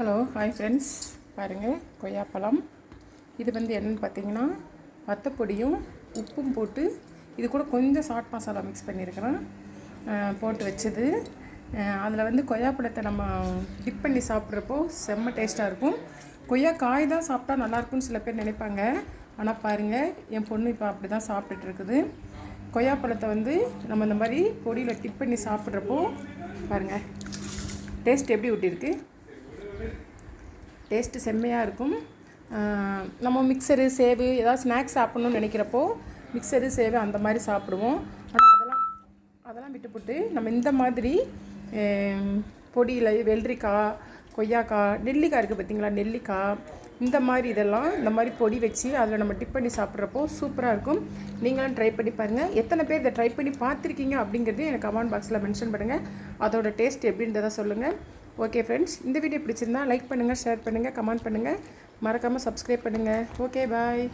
Hello hi friends, பாருங்கள் கொய்யாப்பழம். இது என்னென்னு பார்த்தீங்கன்னா வத்தப்பொடியும் உப்பும் போட்டு இது கூட கொஞ்சம் சாட் மசாலா மிக்ஸ் பண்ணியிருக்கிறேன், போட்டு வச்சது. அதில் கொய்யாப்பழத்தை நம்ம டிப் பண்ணி சாப்பிட்றப்போ செம்ம டேஸ்ட்டாக இருக்கும். கொய்யா காய் தான் சாப்பிட்டா நல்லாயிருக்கும்னு சில பேர் நினைப்பாங்க. ஆனால் பாருங்கள், என் பொண்ணு இப்போ அப்படி தான் சாப்பிட்டுட்ருக்குது. கொய்யாப்பழத்தை நம்ம இந்த மாதிரி பொடியில் டிப் பண்ணி சாப்பிட்றப்போ பாருங்கள் டேஸ்ட் எப்படி விட்டிருக்கு. டேஸ்ட்டு செம்மையாக இருக்கும். நம்ம மிக்சரு சேவு ஏதாவது ஸ்நாக்ஸ் சாப்பிட்ணுன்னு நினைக்கிறப்போ மிக்சரு சேவு அந்த மாதிரி சாப்பிடுவோம். ஆனால் அதெல்லாம் விட்டுப்போட்டு நம்ம இந்த மாதிரி பொடியில் வெள்ளரிக்காய், கொய்யாக்காய், நெல்லிக்காய் இருக்குது பார்த்தீங்களா, நெல்லிக்காய், இந்த மாதிரி பொடி வச்சு அதில் நம்ம டிப் பண்ணி சாப்பிட்றப்போ சூப்பராக இருக்கும். நீங்களும் ட்ரை பண்ணி பாருங்கள். எத்தனை பேர் இதை ட்ரை பண்ணி பார்த்துருக்கீங்க அப்படிங்கிறது எனக்கு கமெண்ட் பாக்ஸில் மென்ஷன் பண்ணுங்கள். அதோட டேஸ்ட் எப்படின்றத சொல்லுங்கள். ஓகே ஃப்ரெண்ட்ஸ், இந்த வீடியோ பிடிச்சிருந்தா லைக் பண்ணுங்கள், ஷேர் பண்ணுங்கள், கமெண்ட் பண்ணுங்கள், மறக்காமல் சப்ஸ்கிரைப் பண்ணுங்கள். ஓகே, பாய்.